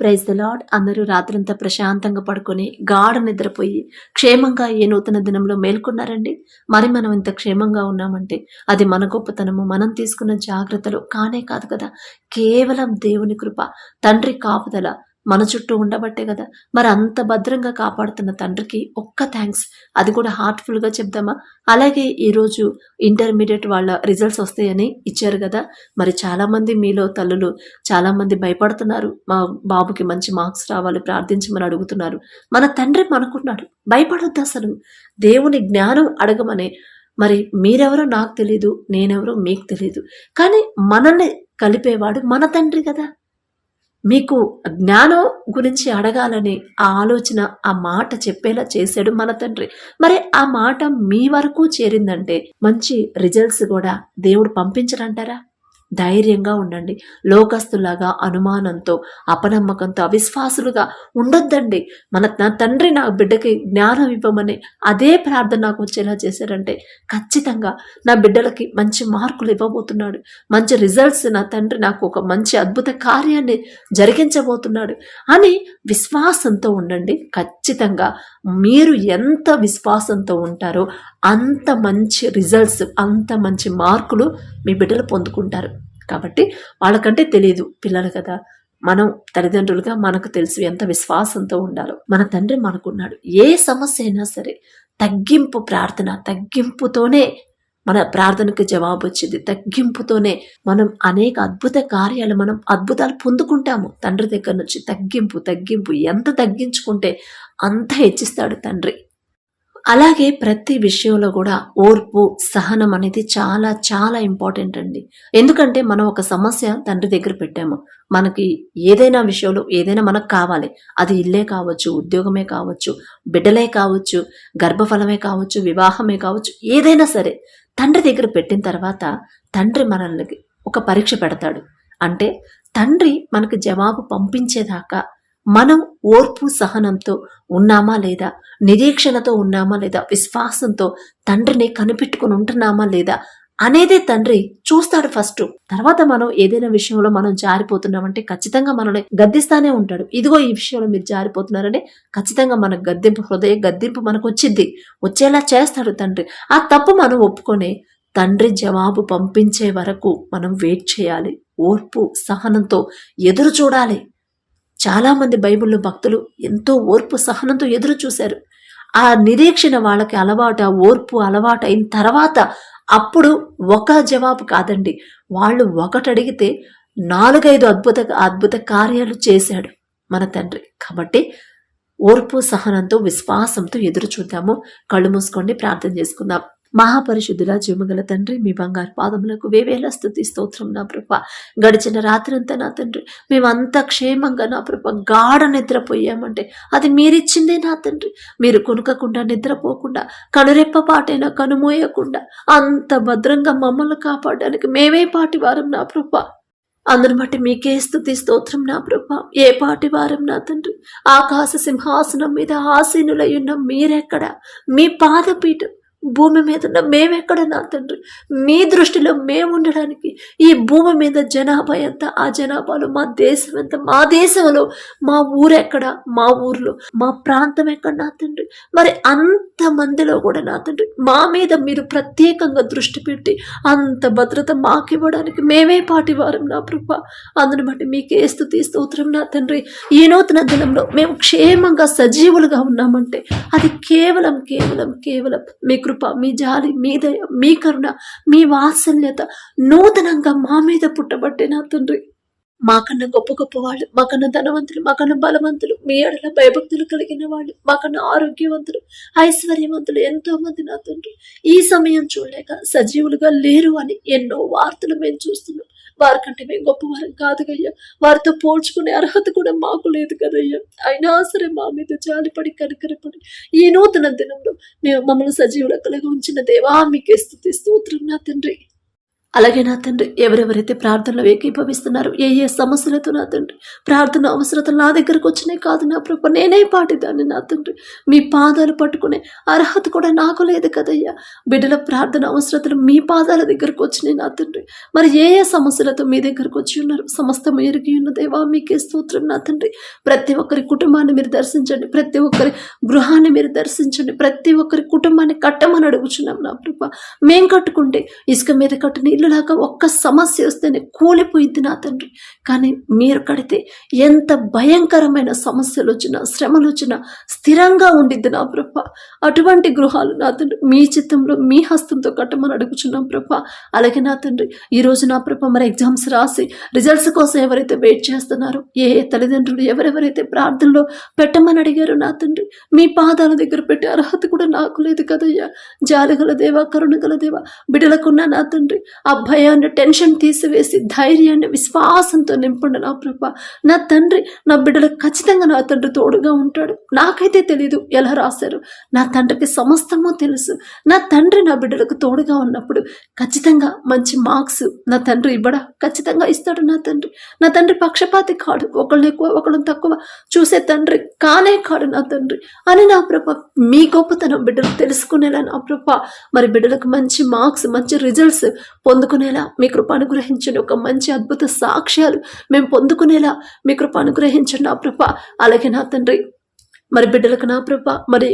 Praise the lord. అందరూ రాత్రంతా ప్రశాంతంగా పడుకొని గాఢ నిద్రపోయి క్షేమంగా ఏ నూతన దినంలో మేల్కొన్నారండి. మరి మనం ఇంత క్షేమంగా ఉన్నామంటే అది మన గొప్పతనము, మనం తీసుకున్న జాగ్రత్తలు కానే కాదు కదా. కేవలం దేవుని కృప, తండ్రి కాపుదల మన చుట్టూ ఉండబట్టే కదా. మరి అంత భద్రంగా కాపాడుతున్న తండ్రికి ఒక్క థ్యాంక్స్. అది కూడా హార్ట్ఫుల్ గా చెప్దామా. అలాగే ఈరోజు ఇంటర్మీడియట్ వాళ్ళ రిజల్ట్స్ వస్తాయని ఇచ్చారు కదా. మరి చాలా మంది మీలో తల్లులు చాలా మంది భయపడుతున్నారు. మా బాబుకి మంచి మార్క్స్ రావాలి ప్రార్థించమని అడుగుతున్నారు. మన తండ్రి మనకున్నాడు, భయపడొద్దు అసలు. దేవుని జ్ఞానం అడగమనే. మరి మీరెవరో నాకు తెలీదు, నేనెవరో మీకు తెలీదు, కానీ మనల్ని కలిపేవాడు మన తండ్రి కదా. మీకు జ్ఞానం గురించి అడగాలని ఆ ఆలోచన, ఆ మాట చెప్పేలా చేశాడు మన తండ్రి. మరి ఆ మాట మీ వరకు చేరిందంటే మంచి రిజల్ట్స్ కూడా దేవుడు పంపించరంటారా. ధైర్యంగా ఉండండి. లోకస్తులాగా అనుమానంతో, అపనమ్మకంతో, అవిశ్వాసులుగా ఉండొద్దండి. నా తండ్రి నా బిడ్డకి జ్ఞానం ఇవ్వమని అదే ప్రార్థన నాకు వచ్చేలా చేశారంటే ఖచ్చితంగా నా బిడ్డలకి మంచి మార్కులు ఇవ్వబోతున్నాడు, మంచి రిజల్ట్స్, నా తండ్రి నాకు ఒక మంచి అద్భుత కార్యాన్ని జరిగించబోతున్నాడు అని విశ్వాసంతో ఉండండి. ఖచ్చితంగా మీరు ఎంత విశ్వాసంతో ఉంటారో అంత మంచి రిజల్ట్స్, అంత మంచి మార్కులు మీ బిడ్డలు పొందుకుంటారు. కాబట్టి వాళ్ళకంటే తెలియదు, పిల్లలు కదా. మనం తల్లిదండ్రులుగా మనకు తెలుసు ఎంత విశ్వాసంతో ఉండాలో. మన తండ్రి మనకున్నాడు. ఏ సమస్య అయినా సరే తగ్గింపు ప్రార్థన, తగ్గింపుతోనే మన ప్రార్థనకు జవాబు వచ్చింది. తగ్గింపుతోనే మనం అనేక అద్భుత కార్యాలు, మనం అద్భుతాలు పొందుకుంటాము తండ్రి దగ్గర నుంచి. తగ్గింపు ఎంత తగ్గించుకుంటే అంత హెచ్చిస్తాడు తండ్రి. అలాగే ప్రతి విషయంలో కూడా ఓర్పు, సహనం అనేది చాలా చాలా ఇంపార్టెంట్ అండి. ఎందుకంటే మనం ఒక సమస్య తండ్రి దగ్గర పెట్టాము. మనకి ఏదైనా విషయంలో ఏదైనా మనకు కావాలి. అది ఇల్లే కావచ్చు, ఉద్యోగమే కావచ్చు, బిడ్డలే కావచ్చు, గర్భఫలమే కావచ్చు, వివాహమే కావచ్చు, ఏదైనా సరే తండ్రి దగ్గర పెట్టిన తర్వాత తండ్రి మనల్ని ఒక పరీక్ష పెడతాడు. అంటే తండ్రి మనకు జవాబు పంపించేదాకా మనం ఓర్పు సహనంతో ఉన్నామా లేదా, నిరీక్షణతో ఉన్నామా లేదా, విశ్వాసంతో తండ్రిని కనిపెట్టుకుని ఉంటున్నామా లేదా అనేది తండ్రి చూస్తాడు ఫస్ట్. తర్వాత మనం ఏదైనా విషయంలో మనం జారిపోతున్నామంటే ఖచ్చితంగా మనల్ని గద్దిస్తానే ఉంటాడు. ఇదిగో ఈ విషయంలో మీరు జారిపోతున్నారంటే ఖచ్చితంగా మన హృదయ గద్దింపు మనకు వచ్చేలా చేస్తాడు తండ్రి. ఆ తప్పు మనం ఒప్పుకొని తండ్రి జవాబు పంపించే వరకు మనం వెయిట్ చేయాలి. ఓర్పు సహనంతో ఎదురు చూడాలి. చాలా మంది బైబిల్లో భక్తులు ఎంతో ఓర్పు సహనంతో ఎదురు చూశారు. ఆ నిరీక్షణ వాళ్ళకి అలవాటు, ఆ ఓర్పు అలవాటు అయిన తర్వాత అప్పుడు ఒక జవాబు కాదండి, వాళ్ళు ఒకటి అడిగితే 4-5 అద్భుత కార్యాలు చేశాడు మన తండ్రి. కాబట్టి ఓర్పు సహనంతో విశ్వాసంతో ఎదురు చూద్దాము. కళ్ళు మూసుకోండి, ప్రార్థన చేసుకుందాం. మహాపరిశుద్ధుల జీవగల తండ్రి, మీ బంగారు పాదములకు వేవేల స్తుతి స్తోత్రం నా ప్రభ. గడిచిన రాత్రంతా నా తండ్రి మేమంతా క్షేమంగా నా ప్రభ గాఢ నిద్రపోయామంటే అది మీరిచ్చిందే నా తండ్రి. మీరు కొనుకకుండా, నిద్రపోకుండా, కనురెప్పపాటైనా కనుమోయకుండా అంత భద్రంగా మమ్మల్ని కాపాడడానికి మేమే పాటి వారం నా ప్రభ. అందరి బట్టి మీకే స్తుతి స్తోత్రం నా ప్రభ. ఏ పాటి వారం నా తండ్రి. ఆకాశ సింహాసనం మీద ఆసీనులై ఉన్న మీరెక్కడ, మీ పాదపీఠం భూమి మీద ఉన్న మేమెక్కడ నా తండ్రి. మీ దృష్టిలో మేము ఉండడానికి ఈ భూమి మీద జనాభా ఎంత, ఆ జనాభాలో మా దేశం ఎంత, మా దేశంలో మా ఊరెక్కడ, మా ఊర్లో మా ప్రాంతం ఎక్కడ నా తండ్రి. మరి అంతమందిలో కూడా నా తండ్రి మా మీద మీరు ప్రత్యేకంగా దృష్టి పెట్టి అంత భద్రత మాకివ్వడానికి మేమే పాటివారం నా ప్రభ. అందుని బట్టి మీకే స్తుతి స్తోత్రం నా తండ్రి. ఈ నూతన దినంలో మేము క్షేమంగా సజీవులుగా ఉన్నామంటే అది కేవలం కేవలం కేవలం మీ కృప, మీ జాలి, మీ దయ, మీ కరుణ, మీ వాత్సల్యత నూతనంగా మా మీద పుట్టబట్టే నా తండ్రి. మాకన్నా గొప్ప గొప్ప వాళ్ళు, మాకన్నా ధనవంతులు, మాకన్నా బలవంతులు, మీ ఎడల భయభక్తులు కలిగిన వాళ్ళు, మాకన్నా ఆరోగ్యవంతులు, ఐశ్వర్యవంతులు ఎంతో మంది నా తండ్రి ఈ సమయం చూడలేక సజీవులుగా లేరు అని ఎన్నో వార్తలు మేము చూస్తున్నాం. వారికంటే మేము గొప్పవారం కాదు కయ్యా. వారితో పోల్చుకునే అర్హత కూడా మాకు లేదు కదయ్యా. అయినా సరే మా మీద జాలిపడి కనికరపడి ఈ నూతన దినంలో మేము మమ్మల్ని సజీవుల కలిగి ఉంచిన దేవా, మీకే స్తుతి స్తోత్రం నా తండ్రి. అలాగే నా తండ్రి ఎవరెవరైతే ప్రార్థనలో ఏకీభవిస్తున్నారో ఏ ఏ సమస్యలతో నా తండ్రి ప్రార్థన అవసరతలు నా దగ్గరకు వచ్చినాయి కాదు నా ప్రభు, నేనే పాటిదాన్ని నా తండ్రి. మీ పాదాలు పట్టుకునే అర్హత కూడా నాకు లేదు కదయ్యా. బిడ్డల ప్రార్థన అవసరతలు మీ పాదాల దగ్గరకు వచ్చినాయి నా తండ్రి. మరి ఏ ఏ సమస్యలతో మీ దగ్గరకు వచ్చి ఉన్నారు సమస్తం ఎరిగి ఉన్న దేవా మీకే స్తోత్రం నా తండ్రి. ప్రతి ఒక్కరి కుటుంబాన్ని మీరు దర్శించండి, ప్రతి ఒక్కరి గృహాన్ని మీరు దర్శించండి, ప్రతి ఒక్కరి కుటుంబాన్ని కట్టమని అడుగుచున్నాం నా ప్రభు. మేం కట్టుకుంటే ఇసుక మీద కట్టిన ఇల్లులాగా ఒక్క సమస్య వస్తేనే కూలిపోయింది నా తండ్రి. కానీ మీరు కడితే ఎంత భయంకరమైన సమస్యలు వచ్చినా శ్రమలు వచ్చినా స్థిరంగా ఉండిద్ది నా ప్రభ. అటువంటి గృహాలు నా తండ్రి మీ చిత్తంలో మీ హస్తంతో కట్టమని అడుగుచున్నాం ప్రభ. అలాగే నా తండ్రి ఈరోజు నా ప్రభ మరి ఎగ్జామ్స్ రాసి రిజల్ట్స్ కోసం ఎవరైతే వెయిట్ చేస్తున్నారో ఏ ఏ తల్లిదండ్రులు ఎవరెవరైతే ప్రార్థనలో పెట్టమని అడిగారో నా తండ్రి మీ పాదాల దగ్గర పెట్టే అర్హత కూడా నాకు లేదు కదయ్యా. జాలిగల దేవా, కరుణగల దేవా, బిడ్డలకున్న నా తండ్రి ఆ భయాన్ని టెన్షన్ తీసివేసి ధైర్యాన్ని విశ్వాసంతో నింపండి నా ప్రభ. నా తండ్రి నా బిడ్డలకు ఖచ్చితంగా నా తండ్రి తోడుగా ఉంటాడు. నాకైతే తెలీదు ఎలా రాశారు, నా తండ్రికి సమస్తమో తెలుసు. నా తండ్రి నా బిడ్డలకు తోడుగా ఉన్నప్పుడు ఖచ్చితంగా మంచి మార్క్స్ నా తండ్రి ఇవ్వడా, ఖచ్చితంగా ఇస్తాడు నా తండ్రి. నా తండ్రి పక్షపాతి కాడు, ఒకళ్ళని ఎక్కువ ఒకళ్ళని తక్కువ చూసే తండ్రి కానే కాడు నా తండ్రి అని నా ప్రభ. మీ గొప్పతనం బిడ్డలు తెలుసుకునేలా నా ప్రభ మరి బిడ్డలకు మంచి మార్క్స్ మంచి రిజల్ట్స్ పొందుకునేలా మీ కృప అనుగ్రహించండి. ఒక మంచి అద్భుత సాక్ష్యాలు మేము పొందుకునేలా మీ కృప అనుగ్రహించండి నా ప్రభ. అలాగే నా తండ్రి మరి బిడ్డలకు నా ప్రభ మరి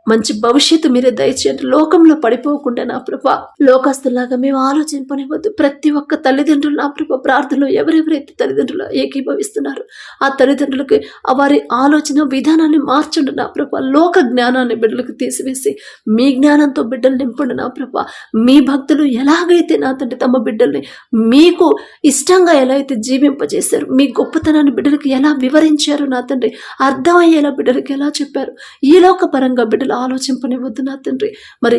మంచి భవిష్యత్తు మీరే దయచేయండి. లోకంలో పడిపోకుండా నా ప్రభ లోకస్తులాగా మేము ఆలోచింపనివ్వద్దు. ప్రతి ఒక్క తల్లిదండ్రులు నా ప్రభ ప్రార్థనలో ఎవరెవరైతే తల్లిదండ్రులు ఏకీభవిస్తున్నారో ఆ తల్లిదండ్రులకి వారి ఆలోచన విధానాన్ని మార్చండి నా ప్రభ. లోక జ్ఞానాన్ని బిడ్డలకు తీసివేసి మీ జ్ఞానంతో బిడ్డలు నింపండి నా ప్రభ. మీ భక్తులు ఎలాగైతే నా తండ్రి తమ బిడ్డల్ని మీకు ఇష్టంగా ఎలా అయితే జీవింపజేశారు, మీ గొప్పతనాన్ని బిడ్డలకు ఎలా వివరించారు నా తండ్రి, అర్థమయ్యేలా బిడ్డలకు ఎలా చెప్పారు, ఈ లోక పరంగా బిడ్డలు ఆలోచింపనివ్వద్దు నా తండ్రి. మరి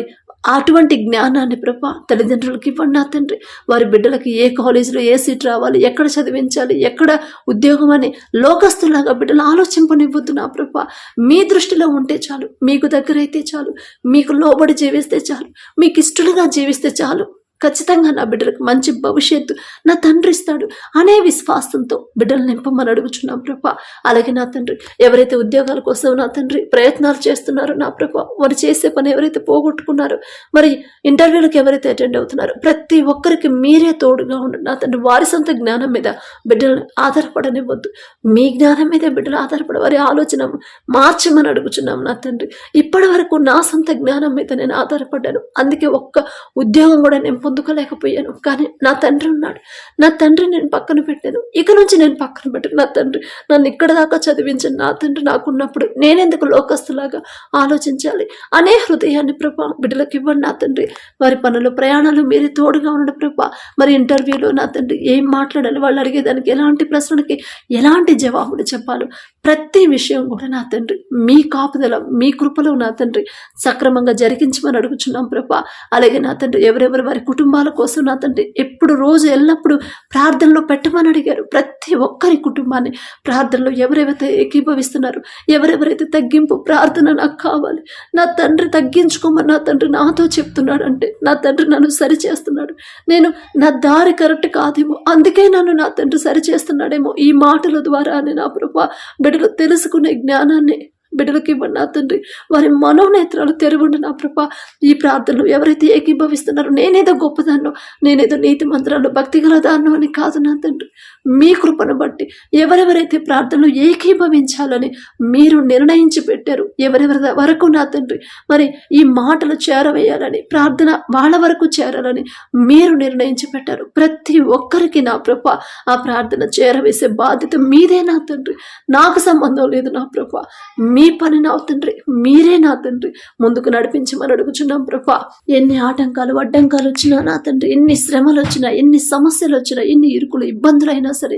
అటువంటి జ్ఞానాన్ని ప్రభా తల్లిదండ్రులకి ఇవ్వండి నా తండ్రి. వారి బిడ్డలకి ఏ కాలేజీలో ఏ సీట్ రావాలి, ఎక్కడ చదివించాలి, ఎక్కడ ఉద్యోగం అని లోకస్తులాగా బిడ్డలు ఆలోచింపనివ్వద్దు నా ప్రభా. మీ దృష్టిలో ఉంటే చాలు, మీకు దగ్గర అయితే చాలు, మీకు లోబడి జీవిస్తే చాలు, మీకు ఇష్టలుగా జీవిస్తే చాలు. ఖచ్చితంగా నా బిడ్డలకు మంచి భవిష్యత్తు నా తండ్రి ఇస్తాడు అనే విశ్వాసంతో బిడ్డలు నింపమని అడుగుచున్నాం ప్రభా. అలాగే నా తండ్రి ఎవరైతే ఉద్యోగాల కోసం నా తండ్రి ప్రయత్నాలు చేస్తున్నారో నా ప్రభా, వారు చేసే పని ఎవరైతే పోగొట్టుకున్నారో, మరి ఇంటర్వ్యూలకు ఎవరైతే అటెండ్ అవుతున్నారో ప్రతి ఒక్కరికి మీరే తోడుగా ఉండండి నా తండ్రి. వారి సొంత జ్ఞానం మీద బిడ్డలను ఆధారపడనివ్వద్దు, మీ జ్ఞానం మీదే బిడ్డలు ఆధారపడ వారి ఆలోచన మార్చమని అడుగుచున్నాం నా తండ్రి. ఇప్పటి వరకు నా సొంత జ్ఞానం మీద నేను ఆధారపడ్డాను, అందుకే ఒక్క ఉద్యోగం కూడా నేను పొందుకోలేకపోయాను. కానీ నా తండ్రి ఉన్నాడు, నా తండ్రి నేను పక్కన పెట్టాను, ఇక నుంచి నేను పక్కన పెట్టాను. నా తండ్రి నన్ను ఇక్కడ దాకా చదివించాను, నా తండ్రి నాకున్నప్పుడు నేనెందుకు లోకస్తులాగా ఆలోచించాలి అనే హృదయాన్ని ప్రభా బిడ్డలకు ఇవ్వండి నా తండ్రి. వారి పనులు ప్రయాణాలు మీరే తోడుగా ఉండండి ప్రభా. మరి ఇంటర్వ్యూలో నా తండ్రి ఏం మాట్లాడాలి, వాళ్ళు అడిగేదానికి ఎలాంటి ప్రశ్నలకి ఎలాంటి జవాబులు చెప్పాలో ప్రతి విషయం కూడా నా తండ్రి మీ కాపుదల మీ కృపలో నా తండ్రి సక్రమంగా జరిగించమని అడుగుచున్నాం ప్రభా. అలాగే నా తండ్రి ఎవరెవరు వారి కుటుంబాల కోసం నా తండ్రి ఎప్పుడు రోజు ఎల్లప్పుడూ ప్రార్థనలో పెట్టమని అడిగారు, ప్రతి ఒక్కరి కుటుంబాన్ని ప్రార్థనలో ఎవరెవరైతే ఏకీభవిస్తున్నారు, ఎవరెవరైతే తగ్గింపు ప్రార్థన నాకు కావాలి, నా తండ్రి తగ్గించుకోమని నా తండ్రి నాతో చెప్తున్నాడు అంటే నా తండ్రి నన్ను సరి చేస్తున్నాడు. నేను నా దారి కరెక్ట్ కాదేమో, అందుకే నన్ను నా తండ్రి సరి చేస్తున్నాడేమో. ఈ మాటల ద్వారా నా ప్రభా బిడ్డలు తెలుసుకునే జ్ఞానాన్ని బిడ్డలకి ఇవ్వండి నా తండ్రి. వారి మనోనేత్రాలు తెరవండి నా ప్రభా. ఈ ప్రార్థనలు ఎవరైతే ఏకీభవిస్తున్నారో నేనేదో గొప్పదాన్నో, నేనేదో నీతి మంత్రాలు భక్తి గలదాన్నో అని కాదు నా తండ్రి. మీ కృపను బట్టి ఎవరెవరైతే ప్రార్థనలు ఏకీభవించాలని మీరు నిర్ణయించి పెట్టారు, ఎవరెవరి వరకు నా తండ్రి మరి ఈ మాటలు చేరవేయాలని, ప్రార్థన వాళ్ళ వరకు చేరాలని మీరు నిర్ణయించి పెట్టారు. ప్రతి ఒక్కరికి నా ప్రభా ఆ ప్రార్థన చేరవేసే బాధ్యత మీదే నా తండ్రి. నాకు సంబంధం లేదు నా ప్రభా, మీ పని నా తండ్రి మీరే నా తండ్రి ముందుకు నడిపించమని అడుగుచున్నాం ప్రభా. ఎన్ని ఆటంకాలు అడ్డంకాలు వచ్చినా నా తండ్రి, ఎన్ని శ్రమలు వచ్చినా, ఎన్ని సమస్యలు వచ్చినా, ఎన్ని ఇరుకులు ఇబ్బందులైనా సరే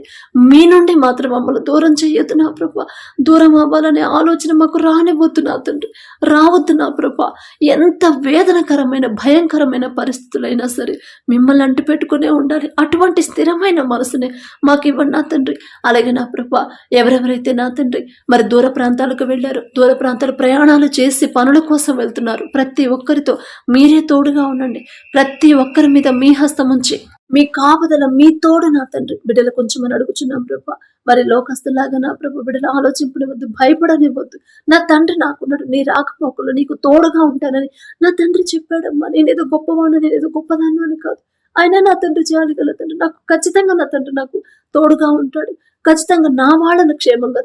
మీ నుండి మాత్రం మమ్మల్ని దూరం చేయొద్దు నా ప్రభా. దూరం అవ్వాలనే ఆలోచన మాకు రానివ్వద్దు నా తండ్రి, రావద్దు నా ప్రభా. ఎంత వేదనకరమైన భయంకరమైన పరిస్థితులైనా సరే మిమ్మల్ని అంటి పెట్టుకునే ఉండాలి. అటువంటి స్థిరమైన మనసునే మాకు ఇవ్వండి నా తండ్రి. అలాగే నా ప్రభా ఎవరెవరైతే నా తండ్రి మరి దూర ప్రాంతాలకు వెళ్ళారు, దూర ప్రాంతాలు ప్రయాణాలు చేసి పనుల కోసం వెళ్తున్నారు, ప్రతి ఒక్కరితో మీరే తోడుగా ఉండండి. ప్రతి ఒక్కరి మీద మీ హస్తం ఉంచి మీ కాపుదల మీ తోడు నా తండ్రి బిడ్డలు కొంచెం అని అడుగుచున్నాం ప్రభా. మరి లోకస్తులాగా నా ప్రభు బిడ్డలు ఆలోచింపనివద్దు, భయపడనివ్వద్దు. నా తండ్రి నాకున్నాడు, నీ రాకపోకలు నీకు తోడుగా ఉంటానని నా తండ్రి చెప్పాడమ్మా. నేనేదో గొప్పవాడిని, నేనేదో గొప్పదాన్ని అని కాదు. అయినా నా తండ్రి జాలిగల తండ్రి, నాకు ఖచ్చితంగా నా తండ్రి నాకు తోడుగా ఉంటాడు. ఖచ్చితంగా నా వాళ్ళను క్షేమంగా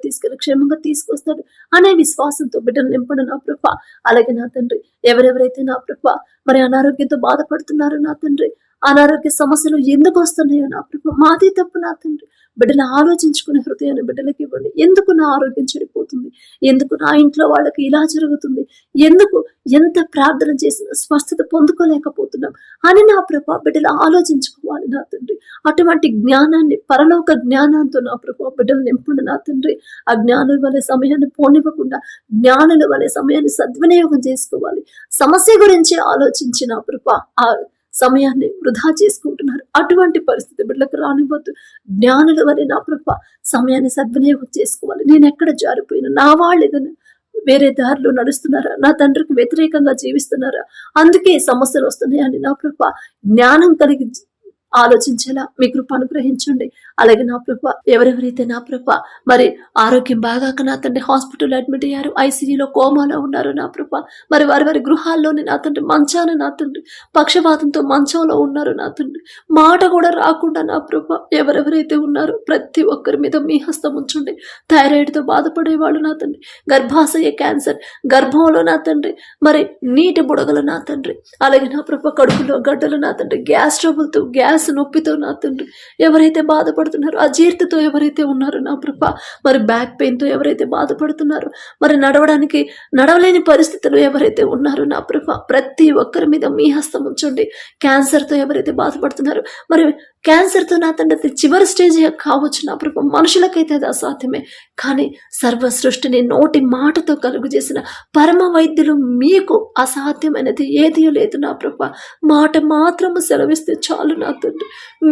తీసుకొస్తాడు అనే విశ్వాసంతో బిడ్డలు నింపడు నా ప్రభ. అలాగే నా తండ్రి, ఎవరెవరైతే నా ప్రభ మరి అనారోగ్యంతో బాధపడుతున్నారో నా తండ్రి, అనారోగ్య సమస్యలు ఎందుకు వస్తున్నాయో నా ప్రభ, మాది తప్పు నా తండ్రి. బిడ్డలు ఆలోచించుకునే హృదయాన్ని బిడ్డలకి ఇవ్వండి. ఎందుకు నా ఆరోగ్యం చెడిపోతుంది, ఎందుకు నా ఇంట్లో వాళ్ళకి ఇలా జరుగుతుంది, ఎందుకు ఎంత ప్రార్థన చేసినా స్వస్థత పొందుకోలేకపోతున్నాం అని నా ప్రభా బిడ్డలు ఆలోచించుకోవాలి నా తండ్రి. అటువంటి జ్ఞానాన్ని, పరలోక జ్ఞానంతో నా ప్రభా బిడ్డలు నింపండి నా తండ్రి. ఆ జ్ఞానుల వలె సమయాన్ని పోనివ్వకుండా జ్ఞానుల వలె సమయాన్ని సద్వినియోగం చేసుకోవాలి. సమస్య గురించి ఆలోచించి నా ప్రభా ఆ సమయాన్ని వృధా చేసుకుంటున్నారు. అటువంటి పరిస్థితి బిడ్డలకు రానివ్వద్దు. జ్ఞానుల వలె నా ప్రభా సమయాన్ని సద్వినియోగం చేసుకోవాలి. నేను ఎక్కడ జారిపోయినా, నా వాళ్ళు ఏదైనా వేరే దారిలో నడుస్తున్నారా, నా తండ్రికి వ్యతిరేకంగా జీవిస్తున్నారా, అందుకే సమస్యలు వస్తున్నాయని నా ప్రభా జ్ఞానం కలిగి ఆలోచించేలా మీ కృప అనుగ్రహించండి. అలాగే నా ప్రభ, ఎవరెవరైతే నా ప్రభ మరి ఆరోగ్యం బాగాక నా తండ్రి హాస్పిటల్ అడ్మిట్ అయ్యారు, ఐసీయూలో కోమాలో ఉన్నారు నా ప్రభ, మరి వారి గృహాల్లోని నా తండ్రి మంచాన నా తండ్రి పక్షవాతంతో మంచంలో ఉన్నారు నా తండ్రి, మాట కూడా రాకుండా నా ప్రభ ఎవరెవరైతే ఉన్నారో ప్రతి ఒక్కరి మీద మీ హస్తం ఉంచండి. థైరాయిడ్తో బాధపడేవాళ్ళు నా తండ్రి, గర్భాశయ క్యాన్సర్, గర్భంలో నా తండ్రి మరి నీటి బుడగలు నా తండ్రి, అలాగే నా ప్రభ కడుపులో గడ్డలు నా తండ్రి, గ్యాస్ ట్రబుల్తో, గ్యాస్ నొప్పితో నా తండ్రి ఎవరైతే బాధపడుతున్నారో, అజీర్తితో ఎవరైతే ఉన్నారో నా ప్రభ, మరి బ్యాక్ పెయిన్తో ఎవరైతే బాధపడుతున్నారో, మరి నడవలేని పరిస్థితులు ఎవరైతే ఉన్నారో నా ప్రభ ప్రతి ఒక్కరి మీద మీ హస్తం ఉంచండి. క్యాన్సర్తో ఎవరైతే బాధపడుతున్నారో, మరి క్యాన్సర్తో నా తండ్రి చివరి స్టేజ్ కావచ్చు నా ప్రభ, మనుషులకైతే అది అసాధ్యమే, కానీ సర్వ సృష్టిని నోటి మాటతో కలుగు చేసిన పరమ వైద్యులు మీకు అసాధ్యమైనది ఏదీ లేదు నా ప్రభ. మాట మాత్రము సెలవిస్తే చాలు నా తండ్రి.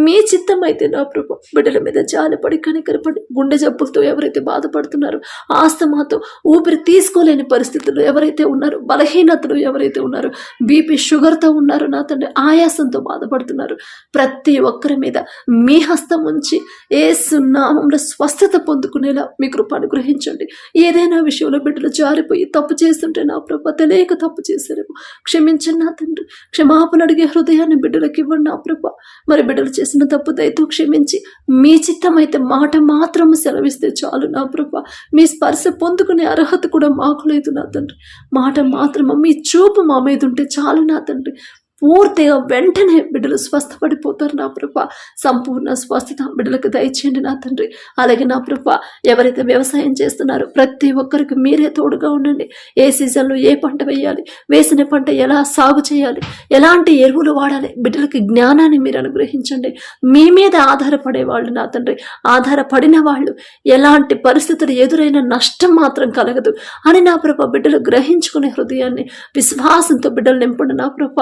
మీ చిత్తం అయితే నా ప్రభ బిడ్డల మీద జాలిపడి కనికరపడి, గుండె జబ్బులతో ఎవరైతే బాధపడుతున్నారో, ఆస్తమాతో ఊపిరి తీసుకోలేని పరిస్థితుల్లో ఎవరైతే ఉన్నారో, బలహీనతలు ఎవరైతే ఉన్నారో, బీపీ షుగర్తో ఉన్నారో నా తండ్రి, ఆయాసంతో బాధపడుతున్నారు, ప్రతి ఒక్కరి మీద మీ హస్తం ఉంచి యేసు నామములో స్వస్థత పొందుకునేలా మీ కృప అనుగ్రహించండి. ఏదైనా విషయంలో బిడ్డలు జారిపోయి తప్పు చేస్తుంటే నా ప్రభ, తెలియక తప్పు చేశారేమో క్షమించండి నా తండ్రి. క్షమాపణ అడిగే హృదయాన్ని బిడ్డలకి ఇవ్వండి నా ప్రభ. మరి బిడ్డలు చేసిన తప్పు దయతో క్షమించి మీ చిత్తం అయితే మాట మాత్రము సెలవిస్తే చాలు నా ప్రభ. మీ స్పర్శ పొందుకునే అర్హత కూడా మాకు లేదు నా తండ్రి. మాట మాత్రము మీ చూపు మా మీద ఉంటే చాలు నా తండ్రి. పూర్తిగా వెంటనే బిడ్డలు స్వస్థపడిపోతారు నా ప్రభ. సంపూర్ణ స్వస్థత బిడ్డలకు దయచేయండి నా తండ్రి. అలాగే నా ప్రభ, ఎవరైతే వ్యవసాయం చేస్తున్నారో ప్రతి ఒక్కరికి మీరే తోడుగా ఉండండి. ఏ సీజన్లో ఏ పంట వేయాలి, వేసిన పంట ఎలా సాగు చేయాలి, ఎలాంటి ఎరువులు వాడాలి, బిడ్డలకి జ్ఞానాన్ని మీరు అనుగ్రహించండి. మీ మీద ఆధారపడే వాళ్ళు నా తండ్రి, ఆధారపడిన వాళ్ళు ఎలాంటి పరిస్థితులు ఎదురైన నష్టం మాత్రం కలగదు అని నా ప్రభ బిడ్డలు గ్రహించుకునే హృదయాన్ని, విశ్వాసంతో బిడ్డలు నింపండి నా ప్రభ.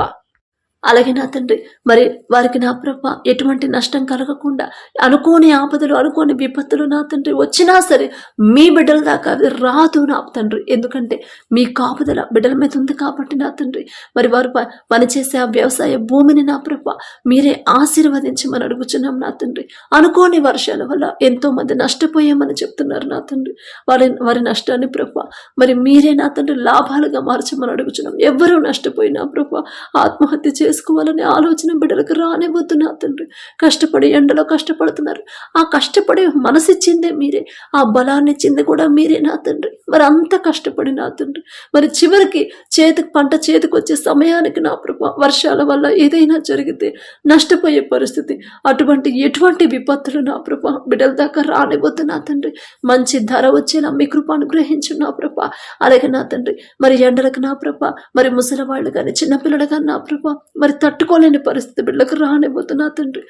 అలాగే నా తండ్రి, మరి వారికి నా ప్రభ ఎటువంటి నష్టం కలగకుండా, అనుకోని ఆపదలు, అనుకోని విపత్తులు నా తండ్రి వచ్చినా సరే మీ బిడ్డల దాకా అది రాదు నా తండ్రి. ఎందుకంటే మీ కాపుదల బిడ్డల మీద ఉంది కాబట్టి నా తండ్రి. మరి వారు పనిచేసే ఆ వ్యవసాయ భూమిని నా ప్రభ మీరే ఆశీర్వదించమని అడుగుచున్నాం నా తండ్రి. అనుకోని వర్షాల వల్ల ఎంతో మంది నష్టపోయామని చెప్తున్నారు నా తండ్రి. వారి నష్టాన్ని ప్రభ మరి మీరే నా తండ్రి లాభాలుగా మార్చమని అడుగుచున్నాం. ఎవరూ నష్టపోయినా ప్రభ ఆత్మహత్య చేసుకోవాలనే ఆలోచన బిడ్డలకు రానివ్వద్దు నా తండ్రి. కష్టపడి ఎండలో కష్టపడుతున్నారు, ఆ కష్టపడి మనసిచ్చిందే మీరే, ఆ బలాన్ని ఇచ్చింది కూడా మీరే నా తండ్రి. మరి అంత కష్టపడి నా తండ్రి మరి చివరికి పంట చేతికి వచ్చే సమయానికి నా ప్రభ వర్షాల వల్ల ఏదైనా జరిగితే నష్టపోయే పరిస్థితి, ఎటువంటి విపత్తులు నా ప్రభ బిడ్డల దాకా రానివ్వద్దు నా తండ్రి. మంచి ధర వచ్చేలా మీ కృప అనుగ్రహించు నా ప్రభ. అలాగే నా తండ్రి, మరి ఎండలకు నా ప్రభ మరి ముసలివాళ్ళు కానీ చిన్నపిల్లలు కానీ నా ప్రభ మరి తట్టుకోలేని పరిస్థితి బిడ్డలకు రానివ్వద్దు నా తండ్రి.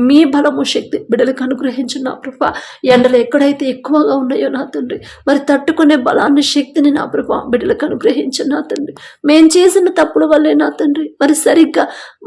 మీ బలము శక్తి బిడ్డలకు అనుగ్రహించు నా ప్రభ. ఎండలు ఎక్కడైతే ఎక్కువగా ఉన్నాయో నా తండ్రి మరి తట్టుకునే బలాన్ని, శక్తిని నా ప్రభ బిడ్డలకు అనుగ్రహించు నా తండ్రి. మేం చేసిన తప్పుల వల్లే నా తండ్రి మరి సరిగ్గా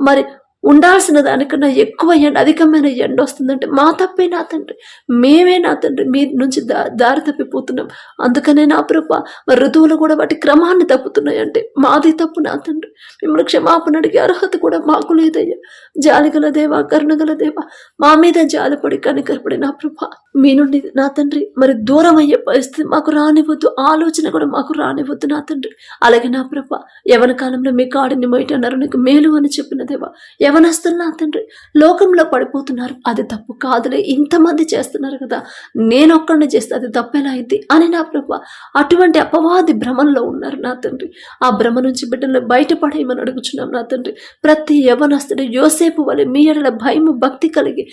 మరి ఉండాల్సిన దానికన్నా ఎక్కువ ఎండ, అధికమైన ఎండ వస్తుందంటే మా తప్పే నా తండ్రి, మేమే నా తండ్రి మీ నుంచి దారి తప్పిపోతున్నాం. అందుకనే నా ప్రభా మరి ఋతువులు కూడా వాటి క్రమాన్ని తప్పుతున్నాయంటే మాది తప్పు నా తండ్రి. మిమ్మల్ని క్షమాపణ అడిగే అర్హత కూడా మాకు లేదయ్యా. జాలిగల దేవా, కరుణగల దేవా, మా మీద జాలిపడి కనికరపడి నా ప్రభా మీ నుండి నా తండ్రి మరి దూరం అయ్యే పరిస్థితి మాకు రానివ్వద్దు, ఆలోచన కూడా మాకు రానివ్వద్దు నా తండ్రి. అలాగే నా ప్రభా యవన కాలంలో మీ కాడిని మొయటన్నారు, నీకు మేలు అని చెప్పిన దేవా, యవనస్తులు నా తండ్రి లోకంలో పడిపోతున్నారు, అది తప్పు కాదులే, ఇంతమంది చేస్తున్నారు కదా, నేను ఒక్కడిని చేస్తే అది తప్పెలా అయింది అని నా ప్రభా అటువంటి అపవాది భ్రమంలో ఉన్నారు నా తండ్రి. ఆ భ్రమ నుంచి బిడ్డలను బయటపడేయమని అడుగుచున్నాం నా తండ్రి. ప్రతి యవనస్తుడు యోసేపు వలె మీ ఎడల భయము భక్తి కలిగి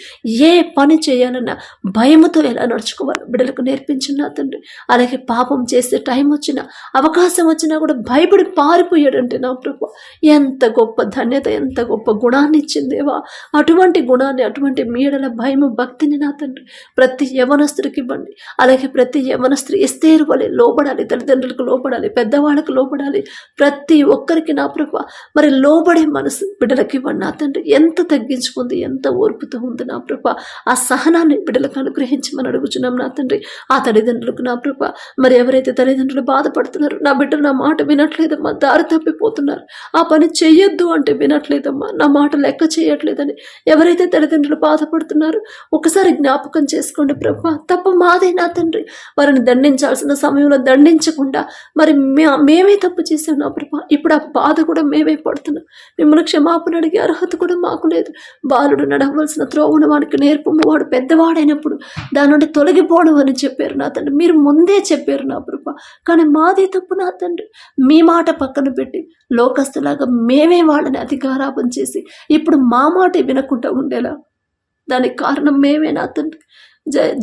ఏ పని చేయాలన్నా భయముతో ఎలా నడుచుకోవాలో బిడ్డలకు నేర్పించిన నా తండ్రి. అలాగే పాపం చేసే టైం వచ్చినా అవకాశం వచ్చినా కూడా భయపడి పారిపోయాడంటే నా ప్రభా ఎంత గొప్ప ధన్యత, ఎంత గొప్ప గుణాన్ని ఇచ్చిందేవా. అటువంటి గుణాన్ని, అటువంటి మీడల భయము భక్తిని నా తండ్రి ప్రతి యవనస్తుడికి ఇవ్వండి. అలాగే ప్రతి యవనస్త్రీ ఎస్తేరు వలె లోబడాలి, తల్లిదండ్రులకు లోబడాలి, పెద్దవాళ్ళకు లోబడాలి, ప్రతి ఒక్కరికి నా ప్రభా మరి లోబడే మనసు బిడ్డలకి ఇవ్వండి నా తండ్రి. ఎంత తగ్గించుకుంది, ఎంత ఓర్పుతో ఉంది నా ప్రభా, ఆ సహనాన్ని బిడ్డలకు అనుగ్రహించమని అడుగుచున్నాం నా తండ్రి. ఆ తల్లిదండ్రులకు నా ప్రభా మరి ఎవరైతే తల్లిదండ్రులు బాధపడుతున్నారు, నా బిడ్డలు నా మాట వినట్లేదమ్మా, దారి తప్పిపోతున్నారు, ఆ పని చెయ్యొద్దు అంటే వినట్లేదమ్మా, నా మాట లెక్క చేయట్లేదని ఎవరైతే తల్లిదండ్రులు బాధపడుతున్నారో ఒకసారి జ్ఞాపకం చేసుకోండి ప్రభా. తప్పు మాదే నా తండ్రి. వారిని దండించాల్సిన సమయంలో దండించకుండా మరి మేమే తప్పు చేసాం నా ప్రభా. ఇప్పుడు ఆ బాధ కూడా మేమే పడుతున్నాం. మిమ్మల్ని క్షమాపణ అడిగే అర్హత కూడా మాకు లేదు. బాలుడు నడవలసిన త్రోవను వాడికి నేర్పము, వాడు పెద్దవాడైనప్పుడు దాని నుండి తొలగిపోవడం అని చెప్పారు నా తండ్రి. మీరు ముందే చెప్పారు నా ప్రభా, కానీ మాదే తప్పు నా తండ్రి. మీ మాట పక్కన పెట్టి లోకస్తులాగా మేమే వాళ్ళని అధికారాపం చేసి ఇప్పుడు మా మాట వినకుండా ఉండేలా దానికి కారణం మేమే నా తండ్రి.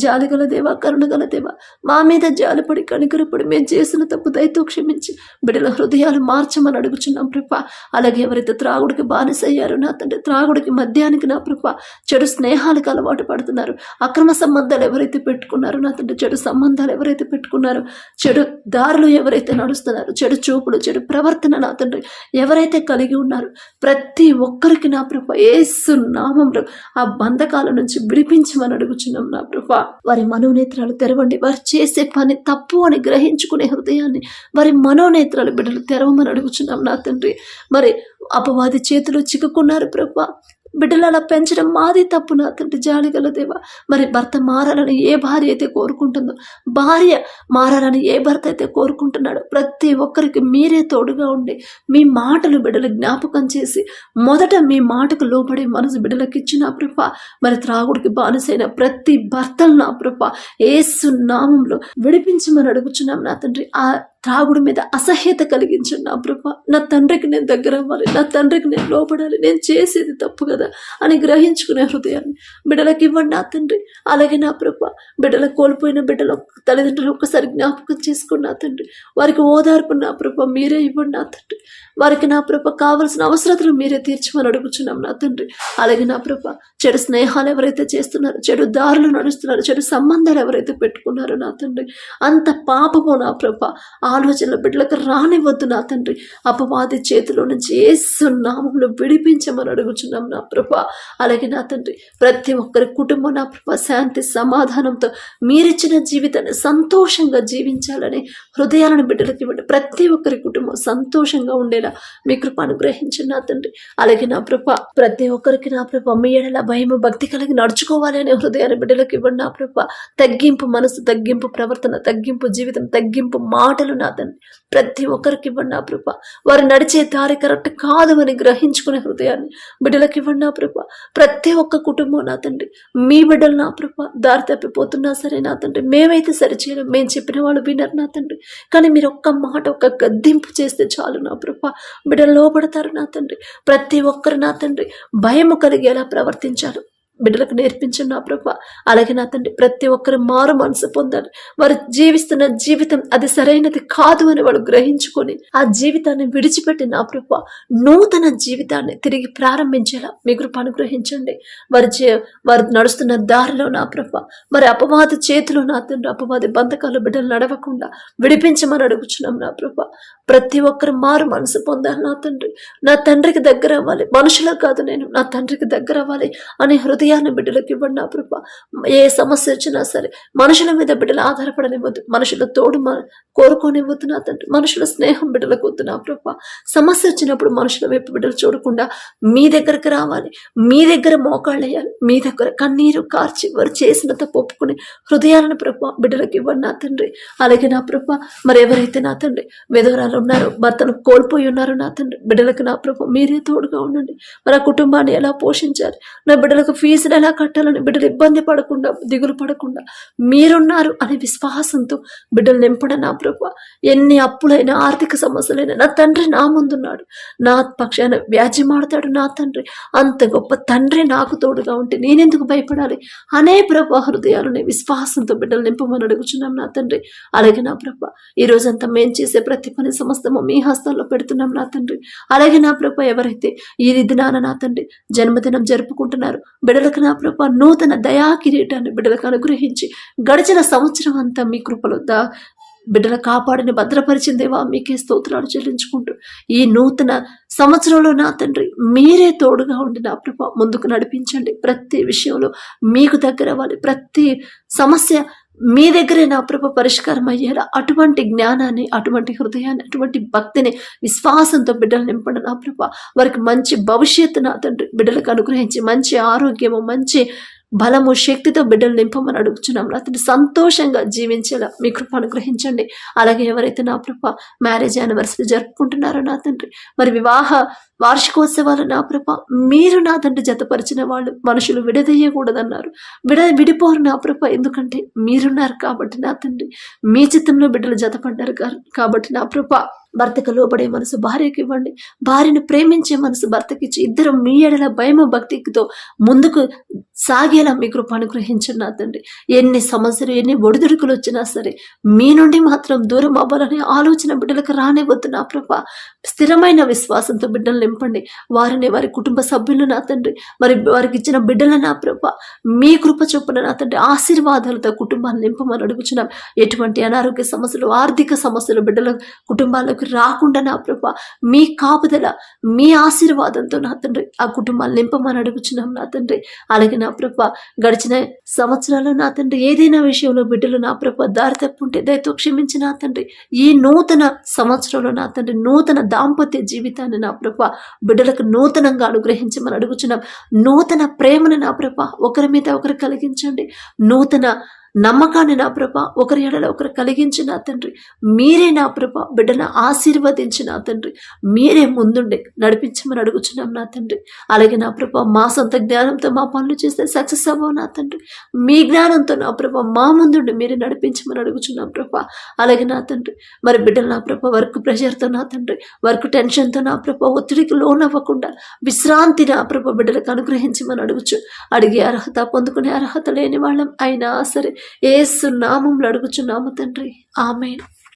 జాలిగల దేవా, కరుణగల దేవా, మా మీద జాలిపడి కనికరపడి మేము చేసిన తప్పు దయతో క్షమించి బిడ్డల హృదయాలు మార్చమని అడుగుచున్నాం ప్రభా. అలాగే ఎవరైతే త్రాగుడికి బానిసయ్యారో నా తండ్రి, త్రాగుడికి మద్యానికి నా ప్రభా, చెడు స్నేహాలకు అలవాటు పడుతున్నారు, అక్రమ సంబంధాలు ఎవరైతే పెట్టుకున్నారో నా తండ్రి, చెడు సంబంధాలు ఎవరైతే పెట్టుకున్నారో, చెడు దారులు ఎవరైతే నడుస్తున్నారో, చెడు చూపులు, చెడు ప్రవర్తన నా తండ్రి ఎవరైతే కలిగి ఉన్నారో ప్రతి ఒక్కరికి నా ప్రభా యేసు నామములో ఆ బంధకాల నుంచి విడిపించమని అడుగుచున్నాం నా ప్రభా. వారి మనోనేత్రాలు తెరవండి. వారు చేసే పని తప్పు అని గ్రహించుకునే హృదయాన్ని వారి మనోనేత్రాలు బిడ్డలు తెరవమని అడుగుచున్నాం నా తండ్రి. మరి అపవాది చేతిలో చిక్కుకున్నారు ప్రభా. బిడ్డలు అలా పెంచడం మాది తప్పు నా తండ్రి. జాలిగల దేవా, మరి భర్త మారాలని ఏ భార్య అయితే కోరుకుంటుందో, భార్య మారాలని ఏ భర్త అయితే కోరుకుంటున్నాడో ప్రతి ఒక్కరికి మీరే తోడుగా ఉండి మీ మాటలు బిడ్డలు జ్ఞాపకం చేసి మొదట మీ మాటకు లోబడే మనసు బిడ్డలకు ఇచ్చిన ప్రభా. మరి త్రాగుడికి బానిసైన ప్రతి భర్తలు నా ప్రభా యేసు నామంలో విడిపించమని అడుగుచున్నాం నా తండ్రి. ఆ త్రాగుడి మీద అసహ్యత కలిగించండి నా ప్రభా. నా తండ్రికి నేను దగ్గర అవ్వాలి, నా తండ్రికి నేను లోపడాలి, నేను చేసేది తప్పు కదా అని గ్రహించుకునే హృదయాన్ని బిడ్డలకు ఇవ్వండి నా తండ్రి. అలాగే నా ప్రభా బిడ్డలకు కోల్పోయిన బిడ్డలు తల్లిదండ్రులు ఒక్కసారి జ్ఞాపకం చేసుకోండి నా తండ్రి. వారికి ఓదార్పు నా ప్రభా మీరే ఇవ్వండి నా తండ్రి. వారికి నా ప్రభా కావలసిన అవసరతలు మీరే తీర్చమని అడుగుచున్నాం నా తండ్రి. అలాగే నా ప్రభా చెడు స్నేహాలు ఎవరైతే చేస్తున్నారో, చెడు దారులు నడుస్తున్నారో, చెడు సంబంధాలు ఎవరైతే పెట్టుకున్నారో నా తండ్రి, అంత పాపము నా ప్రభా ఆలోచనలు బిడ్డలకు రానివ్వద్దు నా తండ్రి. అపవాది చేతిలో నుంచి యేసు నామములో విడిపించమని అడుగుచున్నాం నా ప్రభా. అలాగే నా తండ్రి ప్రతి ఒక్కరి కుటుంబం నా ప్రభా శాంతి సమాధానంతో మీరిచ్చిన జీవితాన్ని సంతోషంగా జీవించాలని హృదయాలను బిడ్డలకు ఇవ్వండి. ప్రతి ఒక్కరి కుటుంబం సంతోషంగా ఉండేలా మీ కృప అనుగ్రహించండి నా తండ్రి. అలాగే నా ప్రభా ప్రతి ఒక్కరికి నా ప్రభా మీ ఎడల భయము భక్తి కలిగి నడుచుకోవాలి అనే హృదయాన్ని బిడ్డలకు ఇవ్వండి నా ప్రభా. తగ్గింపు మనసు, తగ్గింపు ప్రవర్తన, తగ్గింపు జీవితం, తగ్గింపు మాటలు నా తండ్రి ప్రతి ఒక్కరికి ఇవ్వండి నా ప్రభా. వారు నడిచే దారి కరెక్ట్ కాదు అని గ్రహించుకునే హృదయాన్ని బిడ్డలకు ఇవ్వండి నా ప్రభా. ప్రతి ఒక్క కుటుంబం నా తండ్రి మీ బిడ్డలు నా ప్రభా దారి తప్పిపోతున్నా సరే నా తండ్రి మేమైతే సరిచేయలేం, మేము చెప్పిన వాళ్ళు వినరు నా తండ్రి. కానీ మీరు ఒక్క మాట, ఒక్క గద్దింపు చేస్తే చాలు నా ప్రభా బిడ్డలు లోపడతారు నా తండ్రి. ప్రతి ఒక్కరు నా తండ్రి భయము కలిగేలా ప్రవర్తించారు, బిడ్డలకు నేర్పించండి నా ప్రభా. అలాగే నా తండ్రి ప్రతి ఒక్కరు మారు మనసు పొందాలి. వారు జీవిస్తున్న జీవితం అది సరైనది కాదు అని వాళ్ళు గ్రహించుకొని ఆ జీవితాన్ని విడిచిపెట్టి నా ప్రభా నూతన జీవితాన్ని తిరిగి ప్రారంభించేలా మీ కృప అనుగ్రహించండి. వారు నడుస్తున్న దారిలో నా ప్రభా మరి అపవాది చేతిలో నా తండ్రి అపవాది బంధకాలు బిడ్డలు నడవకుండా విడిపించమని అడుగుచున్నాం నా ప్రభా. ప్రతి ఒక్కరు మారు మనసు పొందాలి నా తండ్రి. నా తండ్రికి దగ్గర అవ్వాలి, మనుషులకు కాదు నేను నా తండ్రికి దగ్గర అవ్వాలి అనే హృదయాన్ని బిడ్డలకు ఇవ్వండి నా ప్రభా. ఏ సమస్య వచ్చినా సరే మనుషుల మీద బిడ్డలు ఆధారపడనివ్వద్దు, మనుషుల తోడు కోరుకోనివ్వద్దు నా తండ్రి. మనుషుల స్నేహం బిడ్డలకు వద్దు నా ప్రభా. సమస్య వచ్చినప్పుడు మనుషుల వైపు బిడ్డలు చూడకుండా మీ దగ్గరకు రావాలి, మీ దగ్గర మోకాళ్ళు వేయాలి, మీ దగ్గర కన్నీరు కార్చి వారు చేసిన తప్పు ఒప్పుకుని హృదయాలను ప్రభా బిడ్డలకు ఇవ్వండి నా తండ్రి. అలాగే నా ప్రభా మరి ఎవరైతే నా తండ్రి విధవరాలు ఉన్నారో, భర్తను కోల్పోయి ఉన్నారో నా తండ్రి బిడ్డలకు నా ప్రభా మీరే తోడుగా ఉండండి. మరి ఆ కుటుంబాన్ని ఎలా పోషించాలి, నా బిడ్డలకు ఫీజులు ఎలా కట్టాలని బిడ్డలు ఇబ్బంది పడకుండా దిగులు పడకుండా మీరున్నారు అనే విశ్వాసంతో బిడ్డలు నింపడం నా ప్రభా. ఎన్ని అప్పులైనా ఆర్థిక సమస్యలైనా నా తండ్రి నా ముందున్నాడు, నా పక్షాన వ్యాజ్యమాడతాడు నా తండ్రి. అంత గొప్ప తండ్రి నాకు తోడుగా ఉంటే నేనెందుకు భయపడాలి అనే ప్రభా హృదయాలని విశ్వాసంతో బిడ్డలు నింపమని అడుగుచున్నాం నా తండ్రి. అలాగే నా ప్రభా ఈ రోజంతా మేము చేసే ప్రతి పని సమస్తము మీ హస్తాల్లో పెడుతున్నాం నా తండ్రి. అలాగే నా ప్రభా ఎవరైతే ఈ దినాన నా తండ్రి జన్మదినం జరుపుకుంటున్నారు బిడ్డలకు నా ప్రభా నూతన దయా కిరీటాన్ని బిడ్డలకు అనుగ్రహించి గడిచిన సంవత్సరం అంతా మీ కృపలో బిడ్డల కాపాడిని భద్రపరిచిందేవా మీకే స్తోత్రాలు చెల్లించుకుంటూ ఈ నూతన సంవత్సరంలో నా తండ్రి మీరే తోడుగా ఉండి నా ప్రభా ముందుకు నడిపించండి. ప్రతి విషయంలో మీకు దగ్గర అవ్వాలి, ప్రతి సమస్య మీ దగ్గరే నా ప్రభ పరిష్కారం అయ్యేలా అటువంటి జ్ఞానాన్ని, అటువంటి హృదయాన్ని, అటువంటి భక్తిని విశ్వాసంతో బిడ్డలు నింపండి నా ప్రభ. వారికి మంచి భవిష్యత్తు నా తండ్రి బిడ్డలకు అనుగ్రహించి మంచి ఆరోగ్యము, మంచి బలము, శక్తితో బిడ్డలు నింపమని అడుగుచున్నాం నా తండ్రి. సంతోషంగా జీవించేలా మీ కృప అనుగ్రహించండి. అలాగే ఎవరైతే నా ప్రభ మ్యారేజ్ యానివర్సరీ జరుపుకుంటున్నారో నా తండ్రి మరి వివాహ వార్షికోత్సవాలు నా ప్రభ మీరు నా తండ్రి జతపరిచిన వాళ్ళు మనుషులు విడదీయకూడదన్నారు. విడిపోరు నా ప్రభ, ఎందుకంటే మీరున్నారు కాబట్టి నా తండ్రి. మీ చిత్తంలో బిడ్డలు జతపడ్డారు కాబట్టి నా ప్రభ భర్తకు లోబడే మనసు భార్యకి ఇవ్వండి, భార్యను ప్రేమించే మనసు భర్తకిచ్చి ఇద్దరు మీ ఎడల భయము భక్తితో ముందుకు సాగేలా మీ కృప అనుగ్రహించండి నా తండ్రి. ఎన్ని సమస్యలు ఎన్ని ఒడిదుడుకులు వచ్చినా సరే మీ నుండి మాత్రం దూరం అవ్వాలనే ఆలోచన బిడ్డలకు రానివ్వద్దు నా ప్రభ. స్థిరమైన విశ్వాసంతో బిడ్డలు నింపండి. వారిని వారి కుటుంబ సభ్యులు నా తండ్రి మరి వారికి ఇచ్చిన బిడ్డల నా ప్రభ మీ కృప చొప్పున నా తండ్రి ఆశీర్వాదాలతో కుటుంబాన్ని నింపమని అడుగుచున్నాం. ఎటువంటి అనారోగ్య సమస్యలు, ఆర్థిక సమస్యలు బిడ్డల కుటుంబాలకు రాకుండా నా ప్రభ మీ కాపుదల, మీ ఆశీర్వాదంతో నా తండ్రి ఆ కుటుంబాన్ని నింపమని అడుగుచున్నాం నా తండ్రి. అలాగే నా ప్రభ గడిచిన సంవత్సరాలు నా తండ్రి ఏదైనా విషయంలో బిడ్డలు నా ప్రభ దారి తప్పుంటే దయతో క్షమించి నా తండ్రి ఈ నూతన సంవత్సరంలో నా తండ్రి నూతన దాంపత్య జీవితాన్ని నా ప్రభ బిడ్డలకు నూతనంగా అనుగ్రహించమని అడుగుచున్నాం. నూతన ప్రేమను నా ప్రభ ఒకరి మీద ఒకరు కలిగించండి. నూతన నమ్మకాన్ని నా ప్రభ ఒకరి ఎడల ఒకరు కలిగించి నా తండ్రి మీరే నా ప్రభ బిడ్డను ఆశీర్వదించి నా తండ్రి మీరే ముందుండి నడిపించమని అడుగుచున్నాం నా తండ్రి. అలాగే నా ప్రభ మా సొంత జ్ఞానంతో మా పనులు చేస్తే సక్సెస్ అవ్వవు నా తండ్రి. మీ జ్ఞానంతో నా ప్రభ మా ముందుండి మీరే నడిపించమని అడుగుచున్నాం ప్రభ. అలాగే నా తండ్రి మరి బిడ్డలు నా ప్రభ వర్క్ ప్రెషర్తో నా తండ్రి వర్క్ టెన్షన్తో నా ప్రభ ఒత్తిడికి లోనవ్వకుండా విశ్రాంతి నా ప్రభ బిడ్డలకు అనుగ్రహించమని అడిగే అర్హత పొందుకునే అర్హత లేని వాళ్ళం అయినా సరే యేసు నామములో అడుగుచున్నాము తండ్రి. ఆమేన్.